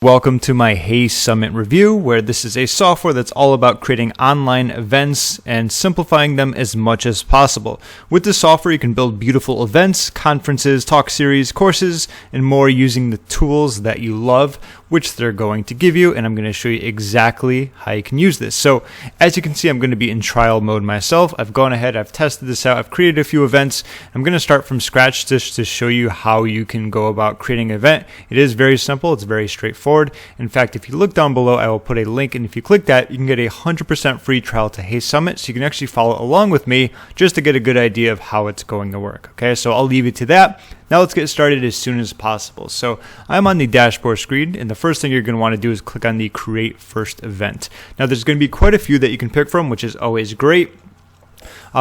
Welcome to my HeySummit review, where this is a software that's all about creating online events and simplifying them as much as possible. With this software, you can build beautiful events, conferences, talk series, courses, and more using the tools that you love, which they're going to give you, and I'm going to show you exactly how you can use this. So as you can see, I'm going to be in trial mode myself. I've gone ahead, I've tested this out, I've created a few events. I'm going to start from scratch just to show you how you can go about creating an event. It is very simple, it's very straightforward. In fact, if you look down below, I will put a link, and if you click that, you can get a 100% free trial to HeySummit, so you can actually follow along with me just to get a good idea of how it's going to work. Okay, so I'll leave you to that. Now let's get started as soon as possible. So I'm on the dashboard screen, and the first thing you're going to want to do is click on the Create First Event. Now there's going to be quite a few that you can pick from, which is always great.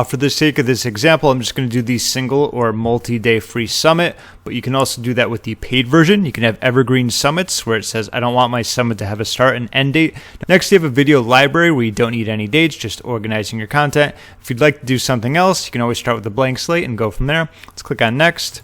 For the sake of this example, I'm just going to do the single or multi-day free summit, but you can also do that with the paid version. You can have evergreen summits where it says, I don't want my summit to have a start and end date. Next, you have a video library where you don't need any dates, just organizing your content. If you'd like to do something else, you can always start with a blank slate and go from there. Let's click on Next.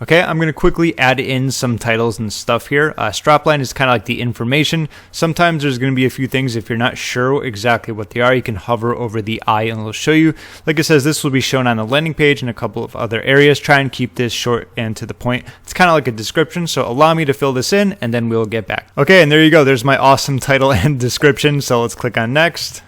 Okay, I'm going to quickly add in some titles and stuff here. Strapline is kind of like the information. Sometimes there's going to be a few things, if you're not sure exactly what they are, you can hover over the I and it'll show you. Like it says, this will be shown on the landing page and a couple of other areas. Try and keep this short and to the point. It's kind of like a description, so allow me to fill this in and then we'll get back. Okay, and there you go. There's my awesome title and description. So let's click on Next.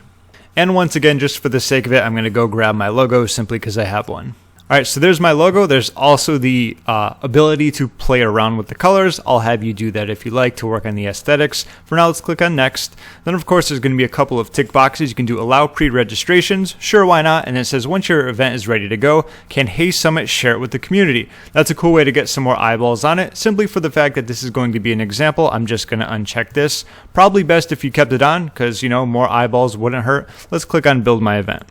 And once again, just for the sake of it, I'm going to go grab my logo simply because I have one. All right, so there's my logo. There's also the ability to play around with the colors. I'll have you do that if you like to work on the aesthetics. For now, let's click on Next. Then, of course, there's going to be a couple of tick boxes. You can do Allow Pre-registrations. Sure, why not? And it says, once your event is ready to go, can HeySummit share it with the community? That's a cool way to get some more eyeballs on it. Simply for the fact that this is going to be an example, I'm just going to uncheck this. Probably best if you kept it on because, you know, more eyeballs wouldn't hurt. Let's click on Build My Event.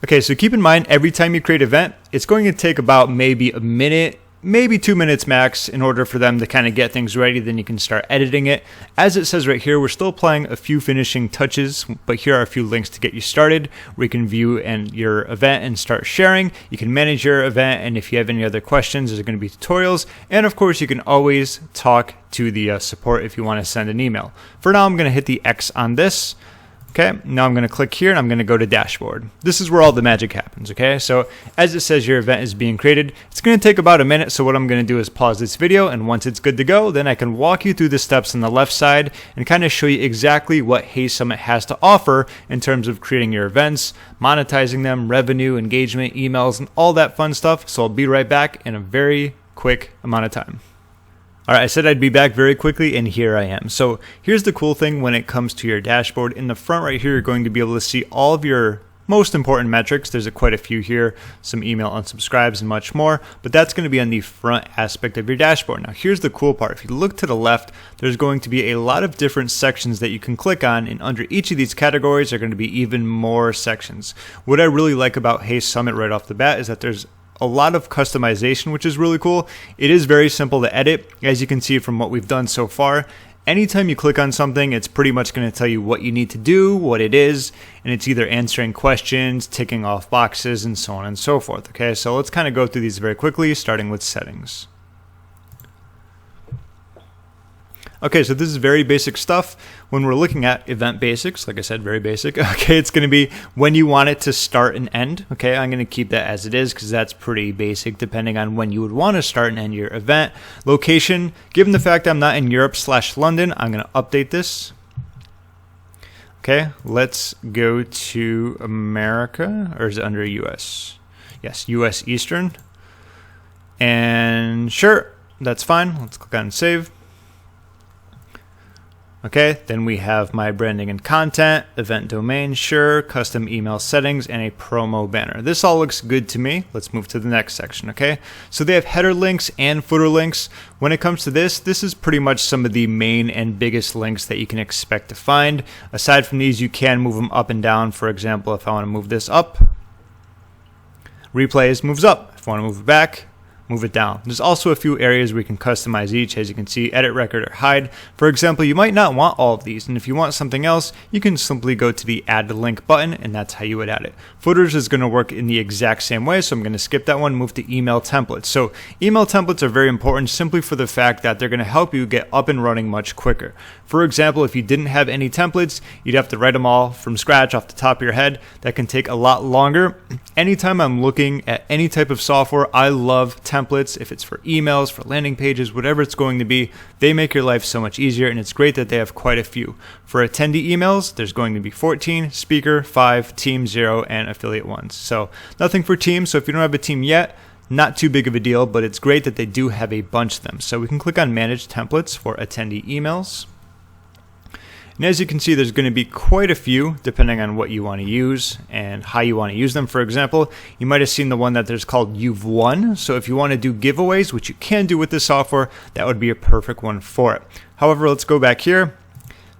Okay, so keep in mind, every time you create an event, it's going to take about maybe a minute, maybe 2 minutes max in order for them to kind of get things ready. Then you can start editing it. As it says right here, we're still applying a few finishing touches, but here are a few links to get you started where you can view your event and start sharing. You can manage your event, and if you have any other questions, there's going to be tutorials. And of course, you can always talk to the support if you want to send an email. For now, I'm going to hit the X on this. Okay, now I'm going to click here and I'm going to go to Dashboard. This is where all the magic happens, okay? So as it says your event is being created, it's going to take about a minute. So what I'm going to do is pause this video, and once it's good to go, then I can walk you through the steps on the left side and kind of show you exactly what HeySummit has to offer in terms of creating your events, monetizing them, revenue, engagement, emails, and all that fun stuff. So I'll be right back in a very quick amount of time. All right, I said I'd be back very quickly, and here I am. So here's the cool thing when it comes to your dashboard. In the front right here, you're going to be able to see all of your most important metrics. There's quite a few here, some email unsubscribes and much more, but that's going to be on the front aspect of your dashboard. Now, here's the cool part. If you look to the left, there's going to be a lot of different sections that you can click on, and under each of these categories are going to be even more sections. What I really like about HeySummit right off the bat is that there's a lot of customization, which is really cool. It is very simple to edit, as you can see from what we've done so far. Anytime you click on something, it's pretty much going to tell you what you need to do, what it is, and it's either answering questions, ticking off boxes, and so on and so forth. Okay, so let's kind of go through these very quickly, starting with settings. Okay, so this is very basic stuff. When we're looking at event basics, like I said, very basic. Okay, it's going to be when you want it to start and end. Okay, I'm going to keep that as it is because that's pretty basic depending on when you would want to start and end your event. Location, given the fact I'm not in Europe/London, I'm going to update this. Okay, let's go to America, or is it under US? Yes, US Eastern. And sure, that's fine. Let's click on Save. Okay, then we have my branding and content, event domain, sure, custom email settings, and a promo banner. This all looks good to me. Let's move to the next section, okay? So they have header links and footer links. When it comes to this is pretty much some of the main and biggest links that you can expect to find. Aside from these, you can move them up and down. For example, if I want to move this up, replays moves up. If I want to move it back, move it down. There's also a few areas where you can customize each, as you can see, edit, record, or hide. For example, you might not want all of these, and if you want something else, you can simply go to the add link button, and that's how you would add it. Footers is going to work in the exact same way, so I'm going to skip that one, move to email templates. So email templates are very important simply for the fact that they're going to help you get up and running much quicker. For example, if you didn't have any templates, you'd have to write them all from scratch off the top of your head. That can take a lot longer. Anytime I'm looking at any type of software, I love templates. If it's for emails, for landing pages, whatever it's going to be, they make your life so much easier, and it's great that they have quite a few. For attendee emails, there's going to be 14, speaker 5, team 0, and affiliate 1. So nothing for teams. So if you don't have a team yet, not too big of a deal, but it's great that they do have a bunch of them. So we can click on manage templates for attendee emails. And as you can see, there's going to be quite a few depending on what you want to use and how you want to use them. For example, you might have seen the one that there's called You've Won. So if you want to do giveaways, which you can do with this software, that would be a perfect one for it. However, let's go back here.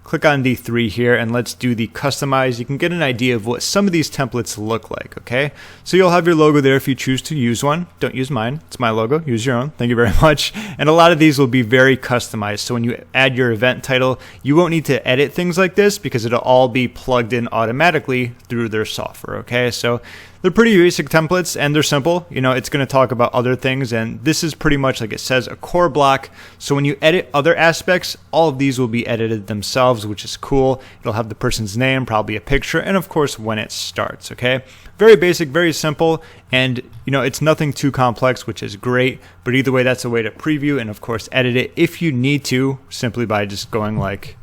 Click on the 3 here and let's do the customize. You can get an idea of what some of these templates look like, okay? So you'll have your logo there if you choose to use one. Don't use mine. It's my logo. Use your own. Thank you very much. And a lot of these will be very customized. So when you add your event title, you won't need to edit things like this because it'll all be plugged in automatically through their software, okay? So they're pretty basic templates and they're simple. You know, it's going to talk about other things, and this is pretty much, like it says, a core block. So when you edit other aspects, all of these will be edited themselves, which is cool. It'll have the person's name, probably a picture, and of course when it starts, okay? Very basic, very simple, and you know, it's nothing too complex, which is great. But either way, that's a way to preview and of course edit it if you need to, simply by just going like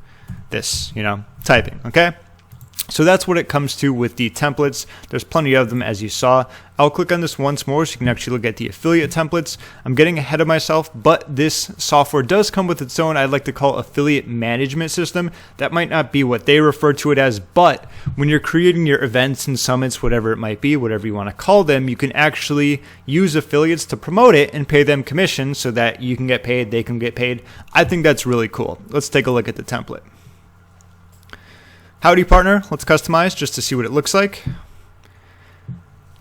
this, you know, typing, okay? So that's what it comes to with the templates. There's plenty of them, as you saw. I'll click on this once more so you can actually look at the affiliate templates. I'm getting ahead of myself, but this software does come with its own, I'd like to call, affiliate management system. That might not be what they refer to it as, but when you're creating your events and summits, whatever it might be, whatever you want to call them, you can actually use affiliates to promote it and pay them commission so that you can get paid, they can get paid. I think that's really cool. Let's take a look at the template. Howdy partner, let's customize just to see what it looks like.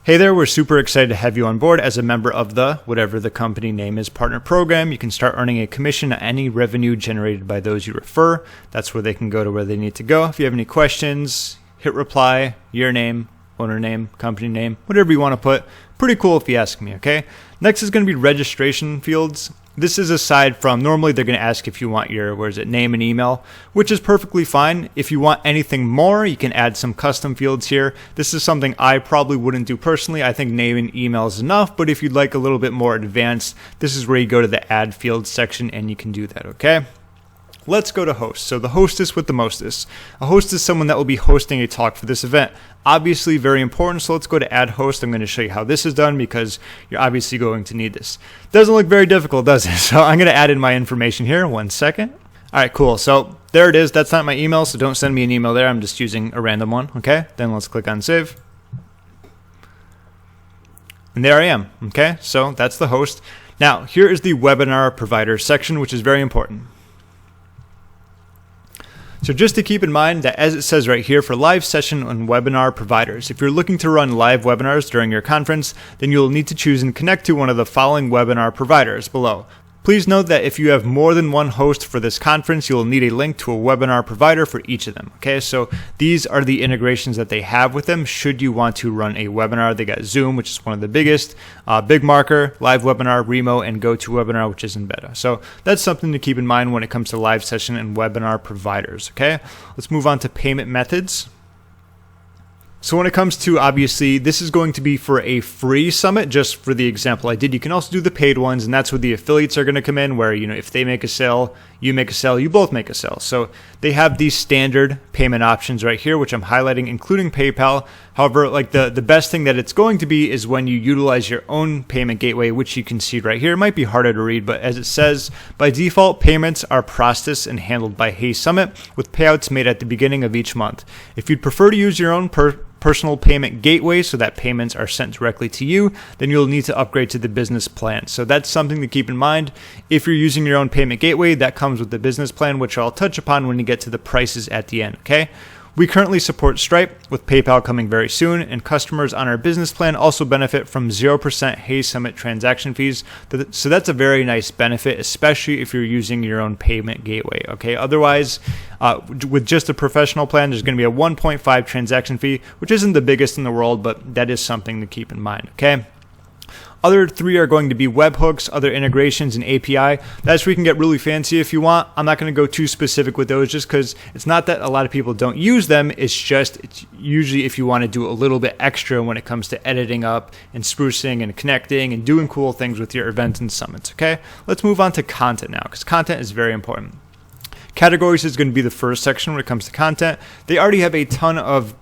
Hey there, we're super excited to have you on board as a member of the, whatever the company name is, partner program. You can start earning a commission on any revenue generated by those you refer. That's where they can go to where they need to go. If you have any questions, hit reply, your name, owner name, company name, whatever you want to put. Pretty cool if you ask me, okay? Next is going to be registration fields. This is aside from, normally they're going to ask if you want your, name and email, which is perfectly fine. If you want anything more, you can add some custom fields here. This is something I probably wouldn't do personally. I think name and email is enough, but if you'd like a little bit more advanced, this is where you go to the add fields section and you can do that, okay? Let's go to host. So the hostess with the mostest. A host is someone that will be hosting a talk for this event. Obviously very important, so let's go to add host. I'm going to show you how this is done because you're obviously going to need this. Doesn't look very difficult, does it? So I'm going to add in my information here. 1 second. All right, cool. So there it is. That's not my email, so don't send me an email there. I'm just using a random one, okay? Then let's click on save. And there I am, okay? So that's the host. Now, here is the webinar provider section, which is very important. So just to keep in mind that, as it says right here, for live session and webinar providers, if you're looking to run live webinars during your conference, then you'll need to choose and connect to one of the following webinar providers below. Please note that if you have more than one host for this conference, you'll need a link to a webinar provider for each of them. Okay, so these are the integrations that they have with them should you want to run a webinar. They got Zoom, which is one of the biggest, BigMarker, Live Webinar, Remo, and GoToWebinar, which is in beta. So that's something to keep in mind when it comes to live session and webinar providers. Okay, let's move on to payment methods. So when it comes to, obviously, this is going to be for a free summit, just for the example I did. You can also do the paid ones, and that's where the affiliates are going to come in, where, you know, if they make a sale, you make a sale, you both make a sale. So they have these standard payment options right here, which I'm highlighting, including PayPal. However, like the best thing that it's going to be is when you utilize your own payment gateway, which you can see right here. It might be harder to read, but as it says, by default, payments are processed and handled by HeySummit, with payouts made at the beginning of each month. If you'd prefer to use your own personal payment gateway so that payments are sent directly to you, then you'll need to upgrade to the business plan. So that's something to keep in mind. If you're using your own payment gateway, that comes with the business plan, which I'll touch upon when you get to the prices at the end, okay? We currently support Stripe, with PayPal coming very soon, and customers on our business plan also benefit from 0% HeySummit transaction fees. So that's a very nice benefit, especially if you're using your own payment gateway. Okay. Otherwise, with just a professional plan, there's going to be a 1.5 transaction fee, which isn't the biggest in the world, but that is something to keep in mind. Okay. Other three are going to be webhooks, other integrations, and API. That's where you can get really fancy if you want. I'm not going to go too specific with those just because it's not that a lot of people don't use them. It's usually if you want to do a little bit extra when it comes to editing up and sprucing and connecting and doing cool things with your events and summits. Okay, let's move on to content now because content is very important. Categories is going to be the first section when it comes to content. They already have a ton of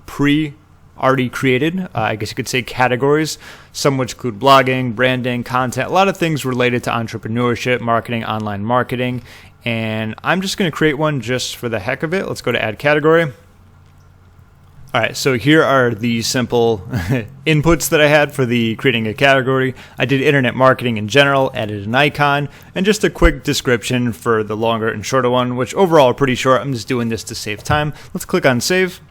already created, I guess you could say, categories, some which include blogging, branding, content, a lot of things related to entrepreneurship, marketing, online marketing, and I'm just going to create one just for the heck of it. Let's go to add category. All right, so here are the simple inputs that I had for the creating a category. I did internet marketing in general, added an icon, and just a quick description for the longer and shorter one, which overall are pretty short. I'm just doing this to save time. Let's click on save.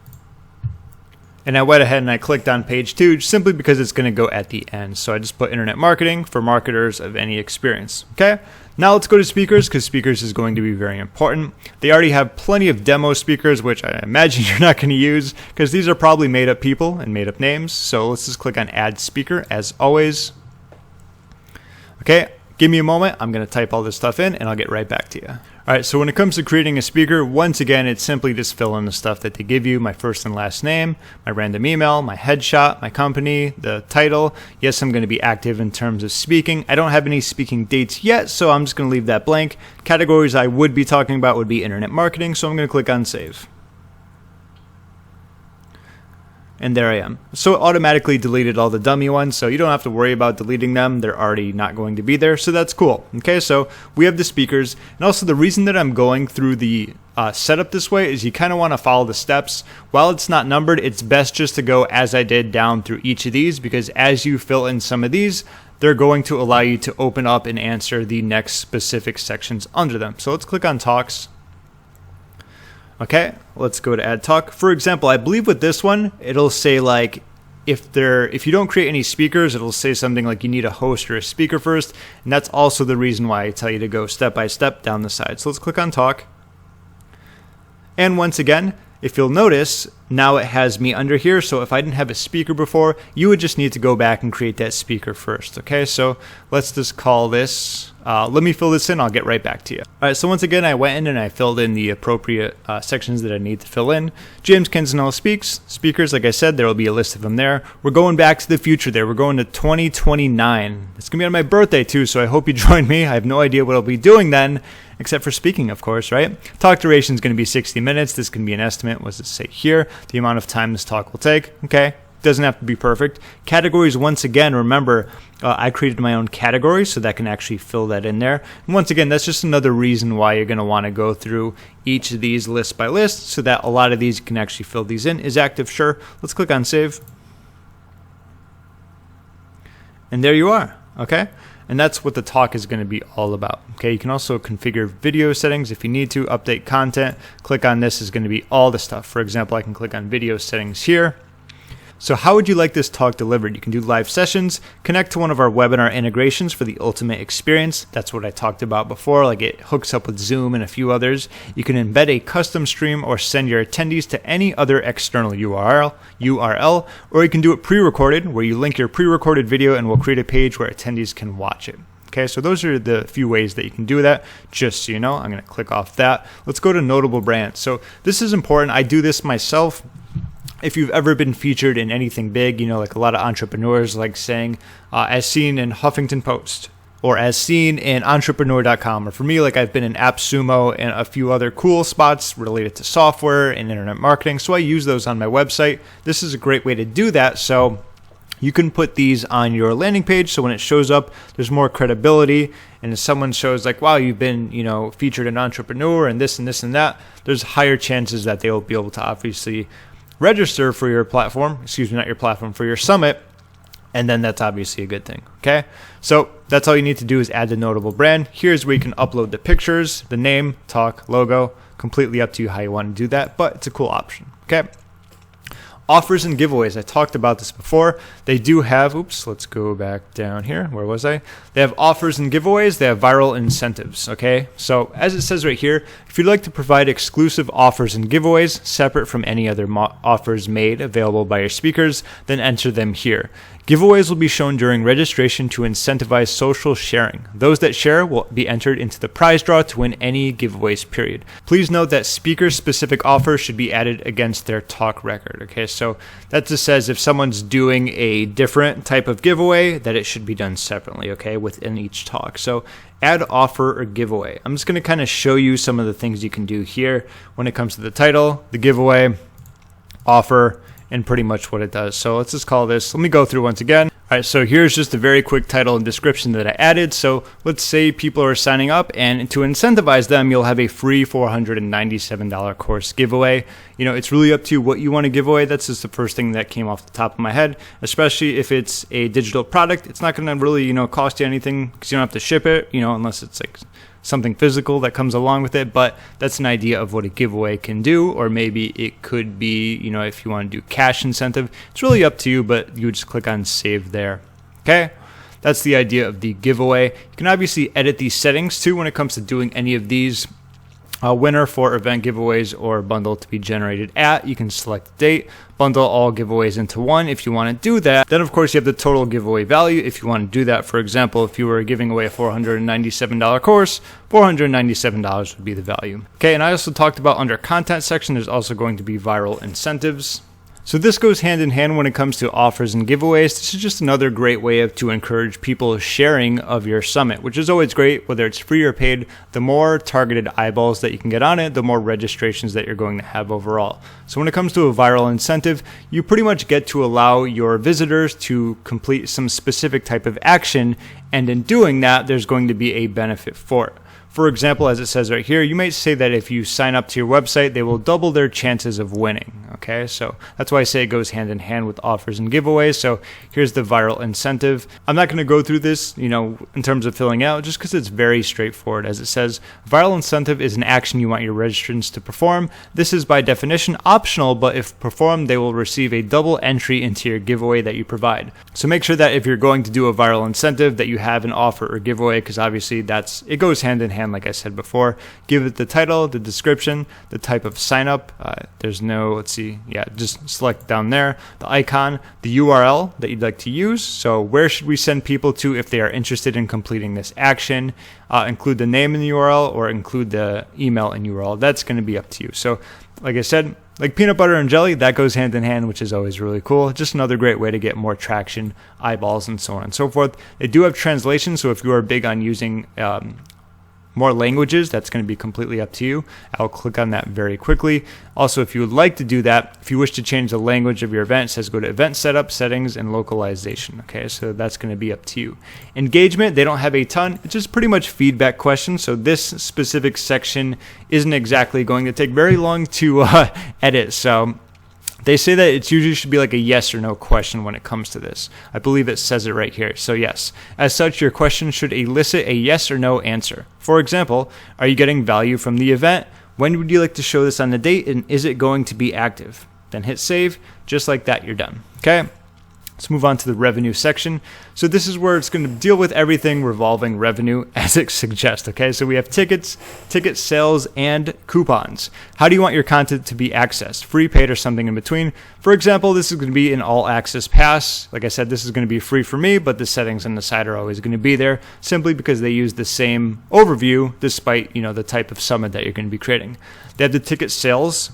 And I went ahead and I clicked on page 2 simply because it's going to go at the end. So I just put internet marketing for marketers of any experience. Okay, now let's go to speakers because speakers is going to be very important. They already have plenty of demo speakers, which I imagine you're not going to use because these are probably made up people and made up names. So let's just click on add speaker as always. Okay, give me a moment. I'm going to type all this stuff in and I'll get right back to you. All right, so when it comes to creating a speaker, once again, it's simply just fill in the stuff that they give you, my first and last name, my random email, my headshot, my company, the title. Yes, I'm going to be active in terms of speaking. I don't have any speaking dates yet, so I'm just going to leave that blank. Categories I would be talking about would be internet marketing, so I'm going to click on save. And there I am. So it automatically deleted all the dummy ones, so you don't have to worry about deleting them. They're already not going to be there, so that's cool. Okay, so we have the speakers. And also the reason that I'm going through the setup this way is you kind of want to follow the steps. While it's not numbered, it's best just to go as I did down through each of these because as you fill in some of these, they're going to allow you to open up and answer the next specific sections under them. So let's click on talks. Okay, let's go to add talk. For example, I believe with this one, it'll say like, if you don't create any speakers, it'll say something like you need a host or a speaker first. And that's also the reason why I tell you to go step by step down the side. So let's click on talk. And once again, if you'll notice, now it has me under here. So if I didn't have a speaker before, you would just need to go back and create that speaker first. Okay, so let's just call this, let me fill this in. I'll get right back to you. All right, so once again, I went in and I filled in the appropriate sections that I need to fill in. James Kensinell speaks. Speakers, like I said, there will be a list of them there. We're going back to the future there. We're going to 2029. It's going to be on my birthday too, so I hope you join me. I have no idea what I'll be doing then, except for speaking, of course, right? Talk duration is going to be 60 minutes. This can be an estimate. What does it say here? The amount of time this talk will take. Okay, doesn't have to be perfect. Categories, once again, remember, I created my own category, so that can actually fill that in there. And once again, that's just another reason why you're going to want to go through each of these list by list, so that a lot of these you can actually fill these in. Is active? Sure. Let's click on save. And there you are. Okay. And that's what the talk is going to be all about. Okay, you can also configure video settings if you need to, update content. Click on this is going to be all the stuff. For example, I can click on video settings here. So how would you like this talk delivered? You can do live sessions, connect to one of our webinar integrations for the ultimate experience. That's what I talked about before, like it hooks up with Zoom and a few others. You can embed a custom stream or send your attendees to any other external URL, or you can do it pre-recorded, where you link your pre-recorded video and we'll create a page where attendees can watch it. Okay, so those are the few ways that you can do that, just so you know. I'm going to click off that. Let's go to notable brands. So this is important. I do this myself. If you've ever been featured in anything big, you know, like a lot of entrepreneurs like saying, as seen in Huffington Post, or as seen in entrepreneur.com, or for me, like I've been in AppSumo and a few other cool spots related to software and internet marketing. So I use those on my website. This is a great way to do that. So you can put these on your landing page, so when it shows up, there's more credibility. And if someone shows like, wow, you've been, you know, featured in Entrepreneur and this and this and that, there's higher chances that they will be able to obviously register for your platform, for your summit, and then that's obviously a good thing. Okay, so That's all you need to do is add the notable brand. Here's where you can upload the pictures, the name, talk, logo. Completely up to you how you want to do that, but it's a cool option. Okay. Offers and giveaways. I talked about this before. They do have, let's go back down here. Where was I? They have offers and giveaways. They have viral incentives. Okay. So as it says right here, if you'd like to provide exclusive offers and giveaways separate from any other offers made available by your speakers, then enter them here. Giveaways will be shown during registration to incentivize social sharing. Those that share will be entered into the prize draw to win any giveaways, period. Please note that speaker-specific offers should be added against their talk record. Okay, so that just says if someone's doing a different type of giveaway, that it should be done separately, okay, within each talk. So add offer or giveaway. I'm just going to kind of show you some of the things you can do here when it comes to the title, the giveaway, offer, and pretty much what it does. So let's just call this, let me go through once again. All right, so here's just a very quick title and description that I added. So let's say people are signing up, and to incentivize them, you'll have a free $497 course giveaway. You know, it's really up to you what you want to give away. That's just the first thing that came off the top of my head, especially if it's a digital product. It's not going to really, cost you anything because you don't have to ship it, unless it's like something physical that comes along with it, but that's an idea of what a giveaway can do. Or maybe it could be, if you want to do cash incentive, it's really up to you, but you would just click on save there. Okay, that's the idea of the giveaway. You can obviously edit these settings too when it comes to doing any of these. Winner for event giveaways or bundle to be generated at. You can select the date, bundle all giveaways into one if you want to do that. Then of course you have the total giveaway value if you want to do that. For example, if you were giving away a $497 course, $497 would be the value. Okay, and I also talked about under content section, there's also going to be viral incentives. So this goes hand in hand when it comes to offers and giveaways. This is just another great way to encourage people sharing of your summit, which is always great, whether it's free or paid. The more targeted eyeballs that you can get on it, the more registrations that you're going to have overall. So when it comes to a viral incentive, you pretty much get to allow your visitors to complete some specific type of action, and in doing that, there's going to be a benefit for it. For example, as it says right here, you might say that if you sign up to your website, they will double their chances of winning. Okay, so that's why I say it goes hand in hand with offers and giveaways. So here's the viral incentive. I'm not going to go through this, in terms of filling out, just because it's very straightforward. As it says, viral incentive is an action you want your registrants to perform. This is by definition optional, but if performed, they will receive a double entry into your giveaway that you provide. So make sure that if you're going to do a viral incentive, that you have an offer or giveaway, because obviously it goes hand in hand. Like I said before, give it the title, the description, the type of sign up. There's no, just select down there, the icon, the URL that you'd like to use. So where should we send people to if they are interested in completing this action? Include the name in the URL or include the email in URL. That's going to be up to you. So like I said, like peanut butter and jelly, that goes hand in hand, which is always really cool. Just another great way to get more traction, eyeballs, and so on and so forth. They do have translation, so if you are big on using more languages, that's going to be completely up to you. I'll click on that very quickly. Also, if you would like to do that, if you wish to change the language of your event, it says go to event setup, settings, and localization. Okay, so that's going to be up to you. Engagement, they don't have a ton. It's just pretty much feedback questions. So this specific section isn't exactly going to take very long to edit. So they say that it usually should be like a yes or no question when it comes to this. I believe it says it right here. So yes, as such, your question should elicit a yes or no answer. For example, are you getting value from the event? When would you like to show this on the date? And is it going to be active? Then hit save. Just like that, you're done. Okay. Let's move on to the revenue section. So this is where it's going to deal with everything revolving revenue as it suggests. Okay, so we have tickets, ticket sales, and coupons. How do you want your content to be accessed? Free, paid, or something in between? For example, this is going to be an all access pass. Like I said, this is going to be free for me, but the settings on the side are always going to be there simply because they use the same overview despite, the type of summit that you're going to be creating. They have the ticket sales.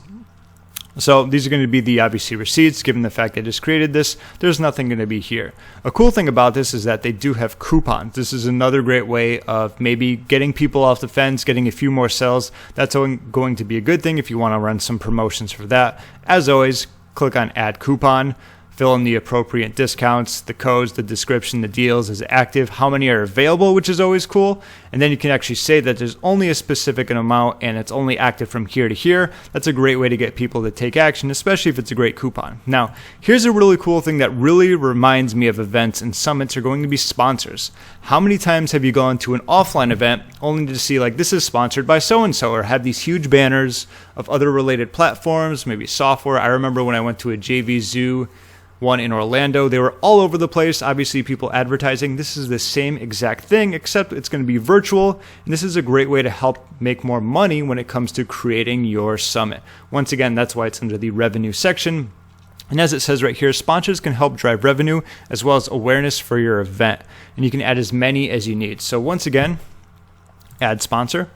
So these are going to be the obviously receipts. Given the fact I just created this, there's nothing going to be here. A cool thing about this is that they do have coupons. This is another great way of maybe getting people off the fence, getting a few more sales. That's going to be a good thing if you want to run some promotions for that. As always, click on add coupon. fill in the appropriate discounts, the codes, the description, the deals, is it active, how many are available, which is always cool. And then you can actually say that there's only a specific amount and it's only active from here to here. That's a great way to get people to take action, especially if it's a great coupon. Now, here's a really cool thing that really reminds me of events and summits are going to be sponsors. How many times have you gone to an offline event only to see like this is sponsored by so-and-so, or have these huge banners of other related platforms, maybe software? I remember when I went to a JV Zoo one in Orlando, they were all over the place. Obviously, people advertising. This is the same exact thing, except it's going to be virtual. And this is a great way to help make more money when it comes to creating your summit. Once again, that's why it's under the revenue section. And as it says right here, sponsors can help drive revenue as well as awareness for your event. And you can add as many as you need. So once again, add sponsor.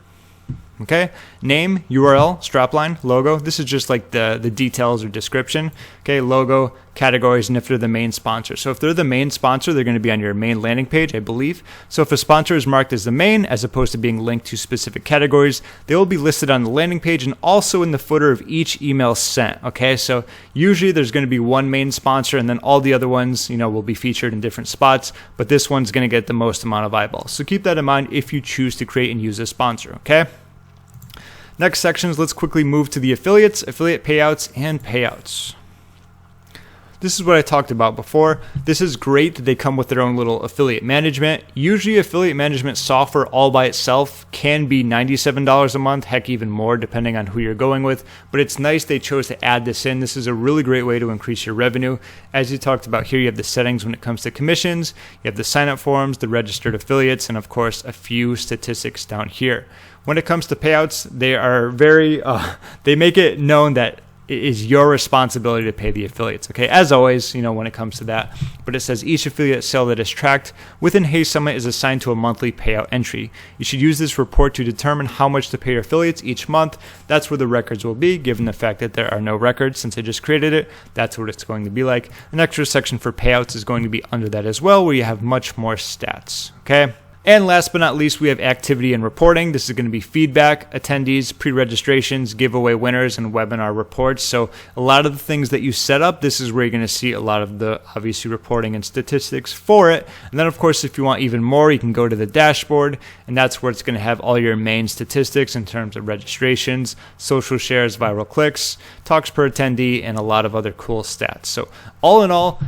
Okay, name, URL, strapline, logo. This is just like the details or description. Okay, logo, categories, and if they're the main sponsor. So if they're the main sponsor, they're going to be on your main landing page, I believe. So if a sponsor is marked as the main, as opposed to being linked to specific categories, they will be listed on the landing page and also in the footer of each email sent. Okay, so usually there's going to be one main sponsor and then all the other ones, will be featured in different spots, but this one's going to get the most amount of eyeballs. So keep that in mind if you choose to create and use a sponsor. Okay. Next sections, let's quickly move to the affiliate payouts, and payouts. This is what I talked about before. This is great that they come with their own little affiliate management. Usually affiliate management software all by itself can be $97 a month, heck even more depending on who you're going with, but it's nice they chose to add this in. This is a really great way to increase your revenue. As you talked about here, you have the settings when it comes to commissions, you have the sign up forms, the registered affiliates, and of course a few statistics down here. When it comes to payouts, they are they make it known that it is your responsibility to pay the affiliates. Okay, as always, when it comes to that. But it says each affiliate sale that is tracked within HeySummit is assigned to a monthly payout entry. You should use this report to determine how much to pay your affiliates each month. That's where the records will be, given the fact that there are no records since I just created it. That's what it's going to be like. An extra section for payouts is going to be under that as well, where you have much more stats. Okay. And last but not least, we have activity and reporting. This is going to be feedback, attendees, pre-registrations, giveaway winners, and webinar reports. So a lot of the things that you set up, this is where you're going to see a lot of the obviously reporting and statistics for it. And then of course, if you want even more, you can go to the dashboard, and that's where it's going to have all your main statistics in terms of registrations, social shares, viral clicks, talks per attendee, and a lot of other cool stats. So all in all,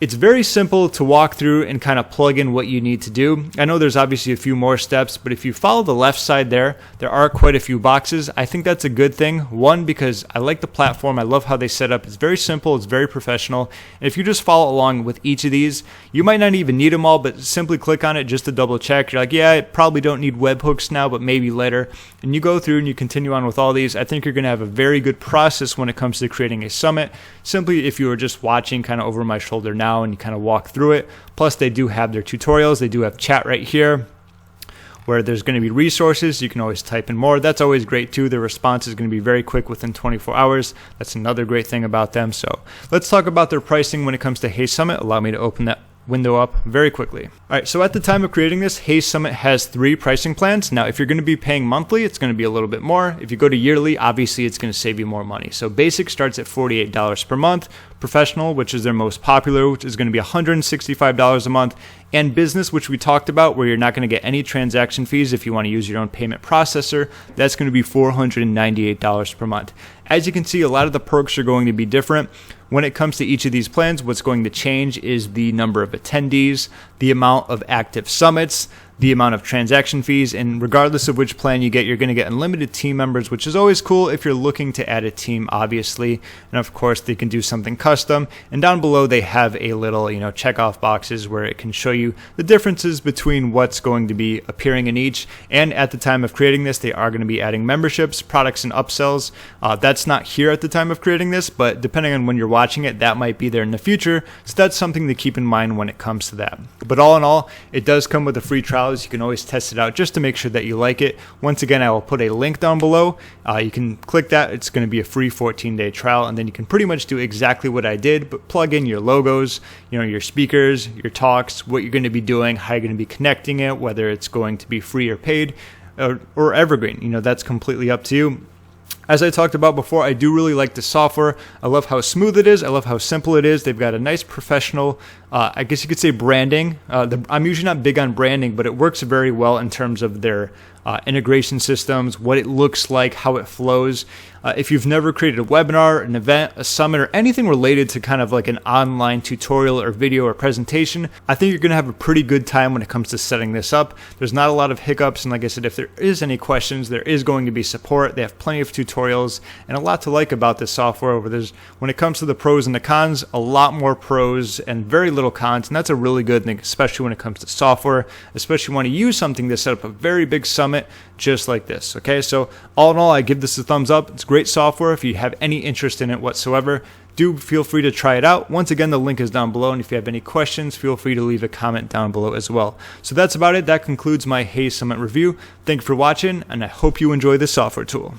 it's very simple to walk through and kind of plug in what you need to do. I know there's obviously a few more steps, but if you follow the left side there are quite a few boxes. I think that's a good thing. One, because I like the platform. I love how they set up. It's very simple. It's very professional. And if you just follow along with each of these, you might not even need them all, but simply click on it just to double check. You're like, yeah, I probably don't need webhooks now, but maybe later. And you go through and you continue on with all these. I think you're going to have a very good process when it comes to creating a summit. Simply if you are just watching kind of over my shoulder now, and you kind of walk through it. Plus they do have their tutorials. They do have chat right here where there's going to be resources. You can always type in more. That's always great too. The response is going to be very quick within 24 hours. That's another great thing about them. So let's talk about their pricing when it comes to HeySummit. Allow me to open that window up very quickly. All right, so at the time of creating this, HeySummit has 3 pricing plans. Now, if you're going to be paying monthly, it's going to be a little bit more. If you go to yearly, obviously it's going to save you more money. So basic starts at $48 per month. Professional, which is their most popular, which is going to be $165 a month, and business, which we talked about, where you're not going to get any transaction fees if you want to use your own payment processor, that's going to be $498 per month. As you can see, a lot of the perks are going to be different. When it comes to each of these plans, what's going to change is the number of attendees, the amount of active summits, the amount of transaction fees, and regardless of which plan you get, you're going to get unlimited team members, which is always cool if you're looking to add a team, obviously. And of course, they can do something custom. And down below, they have a little, check off boxes where it can show you the differences between what's going to be appearing in each. And at the time of creating this, they are going to be adding memberships, products, and upsells. That's not here at the time of creating this, but depending on when you're watching it, that might be there in the future. So that's something to keep in mind when it comes to that. But all in all, it does come with a free trial. You can always test it out just to make sure that you like it. Once again, I will put a link down below. You can click that. It's going to be a free 14-day trial, and then you can pretty much do exactly what I did, but plug in your logos, your speakers, your talks, what you're going to be doing, how you're going to be connecting it, whether it's going to be free or paid or evergreen. That's completely up to you. As I talked about before, I do really like the software. I love how smooth it is. I love how simple it is. They've got a nice professional, I guess you could say branding. I'm usually not big on branding, but it works very well in terms of their integration systems, what it looks like, how it flows. If you've never created a webinar, an event, a summit, or anything related to kind of like an online tutorial or video or presentation, I think you're going to have a pretty good time when it comes to setting this up. There's not a lot of hiccups, and like I said, if there is any questions, there is going to be support. They have plenty of tutorials and a lot to like about this software. When it comes to the pros and the cons, a lot more pros and very little cons, and that's a really good thing, especially when it comes to software, especially when you want to use something to set up a very big summit just like this. Okay, so all in all, I give this a thumbs up. It's great software. If you have any interest in it whatsoever, do feel free to try it out. Once again, the link is down below, and if you have any questions, feel free to leave a comment down below as well. So that's about it. That concludes my HeySummit review. Thank you for watching, and I hope you enjoy this software tool.